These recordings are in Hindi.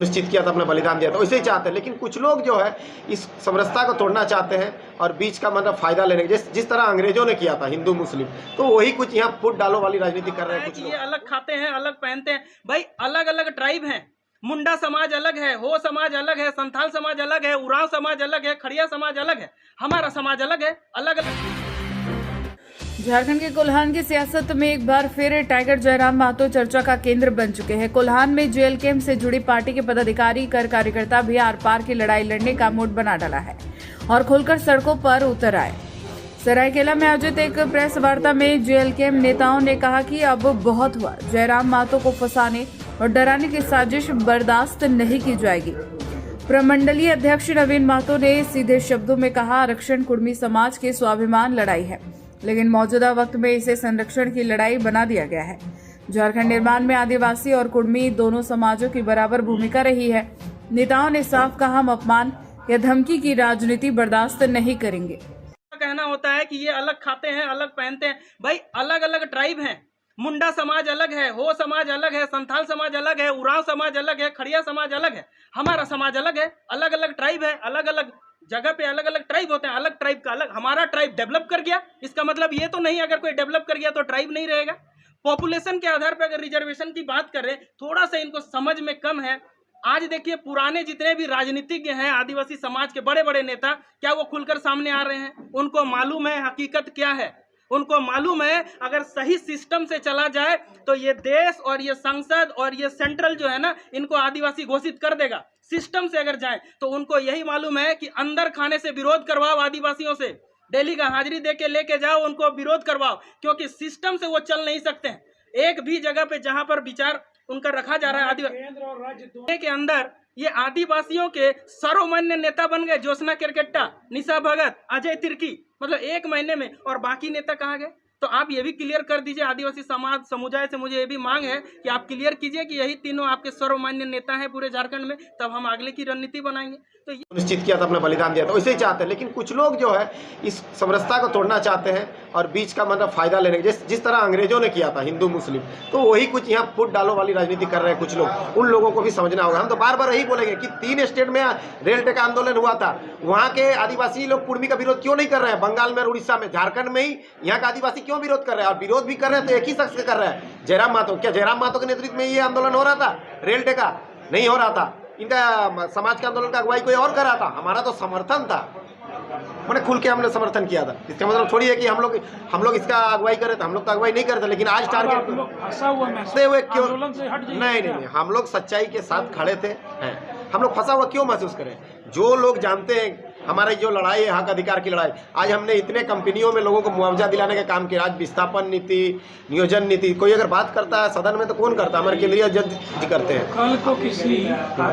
निश्चित किया था, अपना बलिदान दिया था, वैसे ही चाहते हैं। लेकिन कुछ लोग जो है इस समरसता को तोड़ना चाहते हैं और बीच का मतलब फायदा लेने के, जिस तरह अंग्रेजों ने किया था हिंदू मुस्लिम, तो वही कुछ यहाँ फुट डालो वाली राजनीति कर रहे हैं कुछ लोग। ये अलग खाते हैं, अलग पहनते हैं। भाई अलग अलग ट्राइब हैं, मुंडा समाज अलग है, हो समाज अलग है, संथाल समाज अलग है, उरांव समाज अलग है, खड़िया समाज अलग है, हमारा समाज अलग है, अलग अलग। झारखंड के कोल्हान की सियासत में एक बार फिर टाइगर जयराम महतो चर्चा का केंद्र बन चुके हैं। कोल्हान में जेल कैंप से जुड़ी पार्टी के पदाधिकारी कर कार्यकर्ता भी आर पार की लड़ाई लड़ने का मूड बना डाला है और खुलकर सड़कों पर उतर आए। सरायकेला में आयोजित एक प्रेस वार्ता में जेल कैंप नेताओं ने कहा कि अब बहुत हुआ, जयराम महतो को फंसाने और डराने की साजिश बर्दाश्त नहीं की जाएगी। प्रमंडलीय अध्यक्ष नवीन महतो ने सीधे शब्दों में कहा, आरक्षण कुर्मी समाज की स्वाभिमान लड़ाई है, लेकिन मौजूदा वक्त में इसे संरक्षण की लड़ाई बना दिया गया है। झारखंड निर्माण में आदिवासी और कुर्मी दोनों समाजों की बराबर भूमिका रही है। नेताओं ने साफ कहा, हम अपमान या धमकी की राजनीति बर्दाश्त नहीं करेंगे। कहना होता है कि ये अलग खाते हैं, अलग पहनते हैं। भाई अलग अलग ट्राइब हैं, मुंडा समाज अलग है, हो समाज अलग है, संथाल समाज अलग है, उरांव समाज अलग है, खड़िया समाज अलग है, हमारा समाज अलग है। अलग अलग ट्राइब है, अलग अलग जगह पे अलग अलग ट्राइब होते हैं, अलग ट्राइब का अलग। हमारा ट्राइब डेवलप कर गया, इसका मतलब ये तो नहीं अगर कोई डेवलप कर गया तो ट्राइब नहीं रहेगा। पॉपुलेशन के आधार पर अगर रिजर्वेशन की बात करें, थोड़ा सा इनको समझ में कम है। आज देखिए पुराने जितने भी राजनीतिज्ञ हैं, आदिवासी समाज के बड़े बड़े नेता, क्या वो खुलकर सामने आ रहे हैं? उनको मालूम है हकीकत क्या है, उनको मालूम है अगर सही सिस्टम से चला जाए तो ये देश और ये संसद और ये सेंट्रल जो है ना, इनको आदिवासी घोषित कर देगा। सिस्टम से अगर जाए तो उनको यही मालूम है कि अंदर खाने से विरोध करवाओ, आदिवासियों से डेली का हाजिरी दे के लेके जाओ, उनको विरोध करवाओ, क्योंकि सिस्टम से वो चल नहीं सकते हैं। एक भी जगह पे जहां पर विचार उनका रखा जा रहा है केंद्र और राज्य के अंदर, ये आदिवासियों के सर्वमान्य नेता बन गए। ज्योत्सना केरकेट्टा, निशा भगत, अजय तिर्की, मतलब एक महीने में। और बाकी नेता कहाँ गए? तो आप ये भी क्लियर कर दीजिए। आदिवासी समाज समुदाय से मुझे ये भी मांग है कि आप क्लियर कीजिए कि यही तीनों आपके सर्वमान्य नेता हैं पूरे झारखंड में, तब हम आगे की रणनीति बनाएंगे। तो निश्चित किया था, अपना बलिदान दिया था, वैसे ही चाहते हैं। लेकिन कुछ लोग जो है इस समरसता को तोड़ना चाहते हैं और बीच का मतलब फायदा लेने के, जिस तरह अंग्रेजों ने किया था हिंदू मुस्लिम, तो वही कुछ यहाँ फुट डालो वाली राजनीति कर रहे हैं कुछ लोग। उन लोगों को भी समझना होगा। हम तो बार बार यही बोलेंगे कि 3 स्टेट में रेल टेका आंदोलन हुआ था, वहाँ के आदिवासी लोग कुर्मी का विरोध क्यों नहीं कर रहे हैं? बंगाल में, उड़ीसा में, झारखंड में ही यहाँ का आदिवासी क्यों विरोध कर रहे हैं? और विरोध भी कर रहे हैं तो एक ही शख्स कर रहे हैं, जयराम महतो। क्या जयराम महतो के नेतृत्व में ये आंदोलन हो रहा था? रेल टेका नहीं हो रहा था। इनका समाज के आंदोलन का अगुवाई कोई और कर रहा था। हमारा तो समर्थन था, मैंने खुल के हमने समर्थन किया था। इसका मतलब थोड़ी है कि हम लोग इसका अगुवाई करे, तो हम लोग तो अगुवाई नहीं करते। लेकिन आज टारगेट हुए क्यों? नहीं, हम लोग सच्चाई के साथ खड़े थे। हम लोग फंसा हुआ क्यों महसूस करें? जो लोग जानते हैं हमारी जो लड़ाई है, हक अधिकार की लड़ाई, आज हमने इतने कंपनियों में लोगों को मुआवजा दिलाने का काम किया। आज विस्थापन नीति, नियोजन नीति, कोई अगर बात करता है सदन में तो कौन करता है? हमारे केंद्रीय जज जी करते हैं। कल को किसी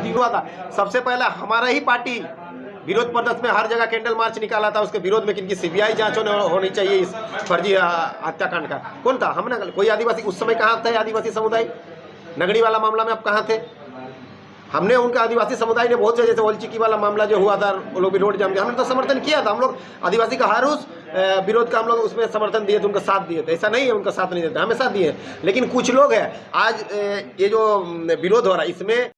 हुआ था, सबसे पहला हमारा ही पार्टी विरोध प्रदर्शन में हर जगह कैंडल मार्च निकाला था। उसके विरोध में किनकी सीबीआई जांच होनी चाहिए इस फर्जी हत्याकांड का। कौन था? हमने। कोई आदिवासी उस समय कहाँ थे? आदिवासी समुदाय नगड़ी वाला मामला में आप कहाँ थे? हमने उनका आदिवासी समुदाय ने बहुत से, जैसे ओलचिकी वाला मामला जो हुआ था, वो लोग भी रोड जाम किया, हमने तो समर्थन किया था। हम लोग आदिवासी का हर उस विरोध का हम लोग उसमें समर्थन दिए थे, उनका साथ दिए थे। ऐसा नहीं है उनका साथ नहीं देते, हमेशा दिए। लेकिन कुछ लोग हैं आज ये जो विरोध हो रहा है इसमें